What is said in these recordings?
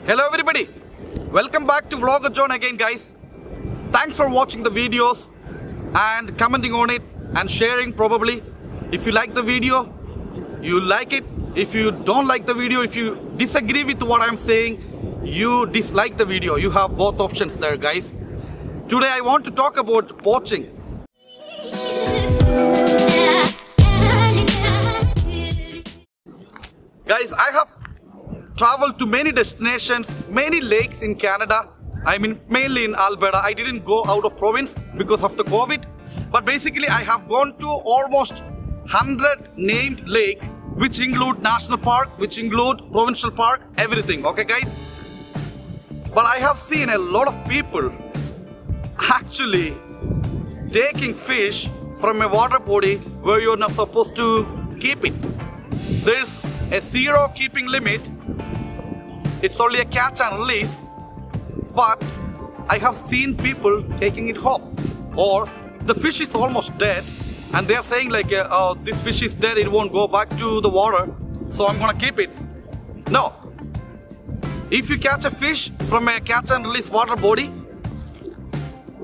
Hello everybody, welcome back to Vlogger John again guys. Thanks for watching the videos and commenting on it and sharing probably. If you like the video, you like it. If you don't like the video, if you disagree with what I'm saying, you dislike the video. You have both options there guys. Today I want to talk about poaching. Guys, I have traveled to many destinations, many lakes in Canada. I mean mainly in Alberta. I didn't go out of province because of the COVID. But basically I have gone to almost 100 named lake, which include national park, which include provincial park, everything, okay guys? But I have seen a lot of people actually taking fish from a water body where you're not supposed to keep it. There's a zero keeping limit. It's only a catch and release. But I have seen people taking it home. Or the fish is almost dead and they're saying like, oh, this fish is dead, it won't go back to the water, so I'm gonna keep it. No. If you catch a fish from a catch and release water body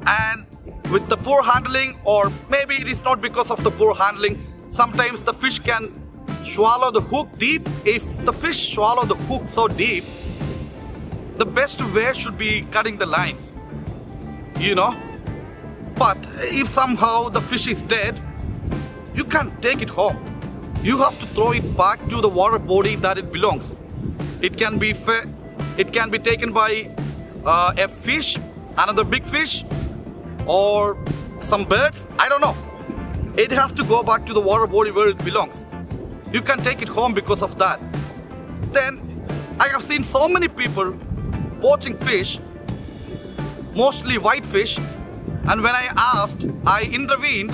and with the poor handling, or maybe it is not because of the poor handling, sometimes the fish can swallow the hook deep. If the fish swallow the hook so deep, the best way should be cutting the lines, you know. But if somehow the fish is dead, you can't take it home. You have to throw it back to the water body that it belongs. It can be taken by a fish, another big fish, or some birds, I don't know. It has to go back to the water body where it belongs. You can take it home because of that. Then I have seen so many people poaching fish, mostly white fish, and when I asked, I intervened,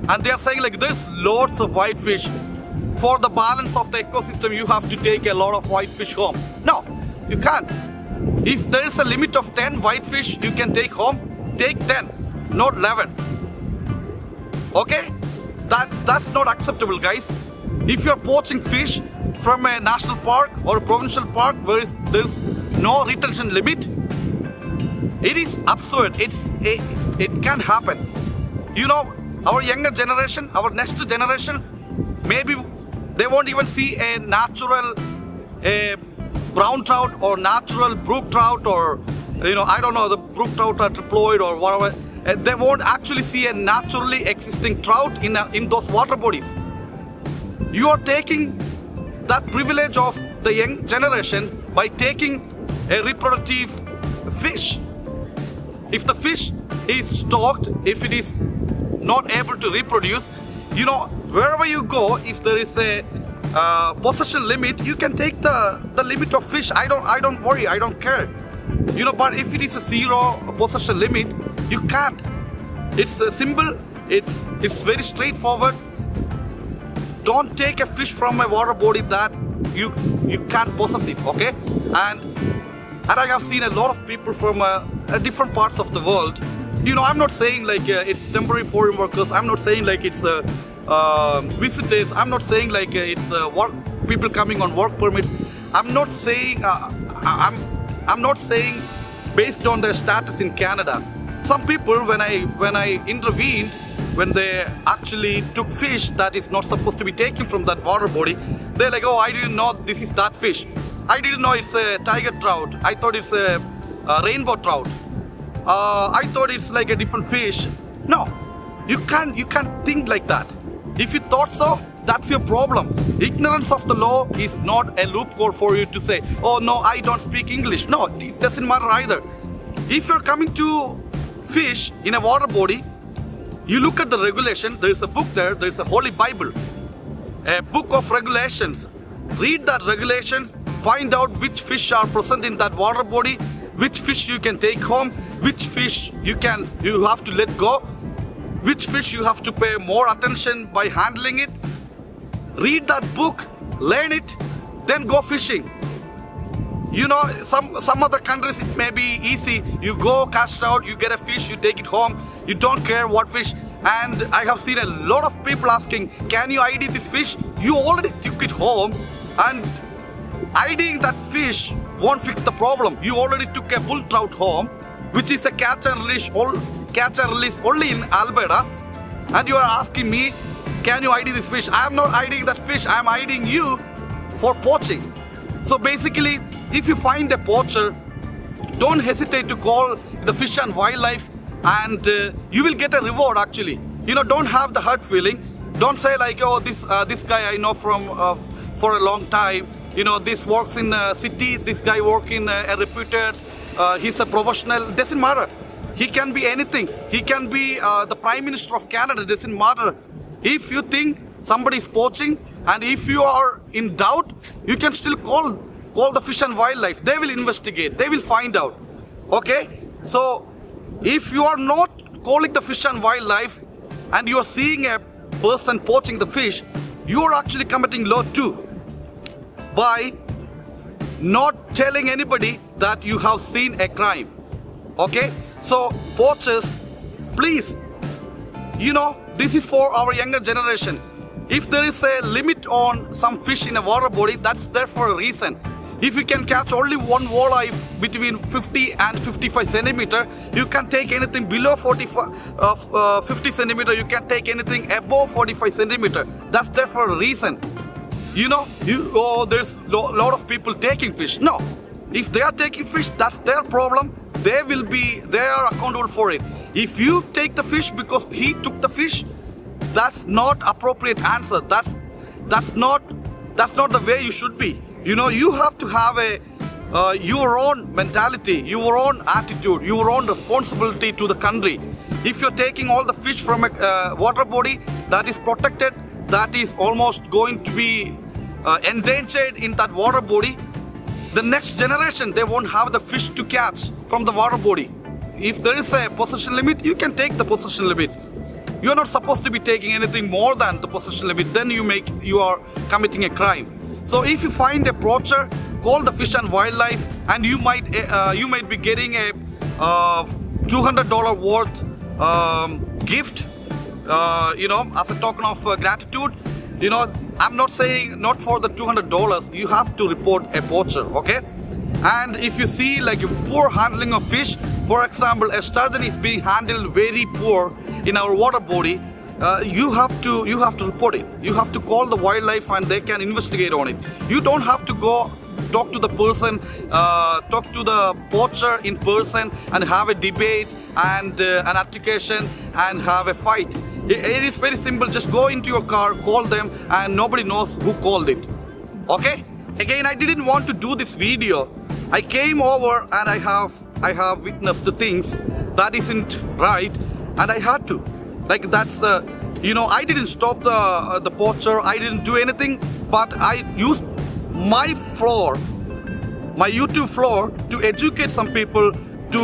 and they are saying like there's lots of white fish. For the balance of the ecosystem, you have to take a lot of white fish home. No, you can't. If there is a limit of 10 white fish you can take home, take 10, not 11. Okay? That's not acceptable guys. If you're poaching fish from a national park or a provincial park where there's no retention limit, it is absurd. It can happen. You know, our younger generation, our next generation, maybe they won't even see a natural brown trout or natural brook trout, or you know, I don't know, the brook trout are triploid or whatever. They won't actually see a naturally existing trout in those water bodies. You are taking that privilege of the young generation by taking a reproductive fish. If the fish is stocked, if it is not able to reproduce, you know, wherever you go, if there is a possession limit, you can take the limit of fish. I don't worry, I don't care. You know, but if it is a zero possession limit, you can't. It's simple, it's very straightforward. Don't take a fish from a water body that you can't possess it, okay? And I have seen a lot of people from different parts of the world. You know, I'm not saying like it's temporary foreign workers. I'm not saying like it's visitors. I'm not saying like it's people coming on work permits. I'm not saying I'm not saying based on their status in Canada. Some people, when I intervened, when they actually took fish that is not supposed to be taken from that water body, they're like, oh, I didn't know this is that fish. I didn't know it's a tiger trout. I thought it's a rainbow trout. I thought it's like a different fish. No, you can't think like that. If you thought so, that's your problem. Ignorance of the law is not a loophole for you to say, oh no, I don't speak English. No, it doesn't matter either. If you're coming to fish in a water body, you look at the regulation. There's a book there. There's a Holy Bible, a book of regulations. Read that regulations. Find out which fish are present in that water body, which fish you can take home, which fish you have to let go, which fish you have to pay more attention by handling it. Read that book, learn it, then go fishing. You know, some other countries it may be easy. You go cast out, you get a fish, you take it home, you don't care what fish. And I have seen a lot of people asking, can you ID this fish? You already took it home, and IDing that fish won't fix the problem. You already took a bull trout home, which is a catch and release only in Alberta, and you are asking me, can you ID this fish? I am not IDing that fish. I am IDing you for poaching. So basically, if you find a poacher, don't hesitate to call the Fish and Wildlife, and you will get a reward actually. You know, don't have the hurt feeling. Don't say like, oh, this guy I know from for a long time. You know, this works in a city. This guy works in a reputed. He's a professional. Doesn't matter. He can be anything. He can be the Prime Minister of Canada. Doesn't matter. If you think somebody is poaching, and if you are in doubt, you can still call the Fish and Wildlife. They will investigate. They will find out. Okay? So, if you are not calling the Fish and Wildlife and you are seeing a person poaching the fish, you are actually committing law too by not telling anybody that you have seen a crime. Okay? So, poachers, please, you know, this is for our younger generation. If there is a limit on some fish in a water body, that's there for a reason. If you can catch only one walleye between 50 and 55 centimeter, you can take anything below 50 centimeter, you can take anything above 45 centimeter. That's there for a reason. You know, there's a lot of people taking fish. No, if they are taking fish, that's their problem. They are accountable for it. If you take the fish because he took the fish, that's not appropriate answer. That's not the way you should be. You know, you have to have your own mentality, your own attitude, your own responsibility to the country. If you're taking all the fish from a water body that is protected, that is almost going to be endangered in that water body, the next generation, they won't have the fish to catch from the water body. If there is a possession limit, you can take the possession limit. You are not supposed to be taking anything more than the possession limit. Then you are committing a crime. So if you find a poacher, call the Fish and Wildlife, and you might be getting a $200 worth gift, you know, as a token of gratitude. You know, I'm not saying not for the $200. You have to report a poacher, okay? And if you see like a poor handling of fish, for example, a sturgeon is being handled very poor in our water body, you have to report it. You have to call the wildlife and they can investigate on it. You don't have to go talk to the person, talk to the poacher in person and have a debate and an altercation and have a fight. It is very simple. Just go into your car, call them, and nobody knows who called it. Okay? Again, I didn't want to do this video. I came over and I have witnessed the things that isn't right, and I had to. Like that's you know, I didn't stop the poacher. I didn't do anything, but I used my YouTube floor to educate some people, to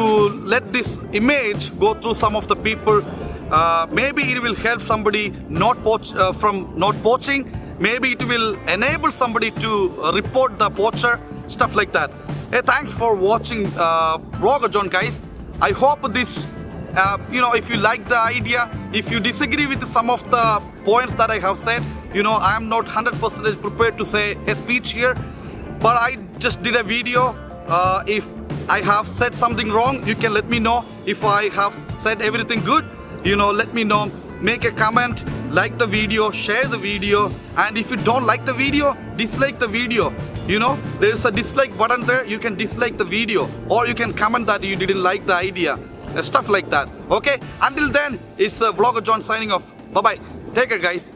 let this image go through some of the people. Maybe it will help somebody from not poaching. Maybe it will enable somebody to report the poacher, stuff like that. Hey, thanks for watching Vlogger John, guys. I hope this, you know, if you like the idea, if you disagree with some of the points that I have said, you know, I am not 100% prepared to say a speech here, but I just did a video. If I have said something wrong, you can let me know. If I have said everything good, you know, let me know. Make a comment, like the video, share the video, and if you don't like the video, dislike the video. You know, there is a dislike button there. You can dislike the video, or you can comment that you didn't like the idea, stuff like that. Okay, until then, it's Vlogger John signing off. Bye bye. Take care, guys.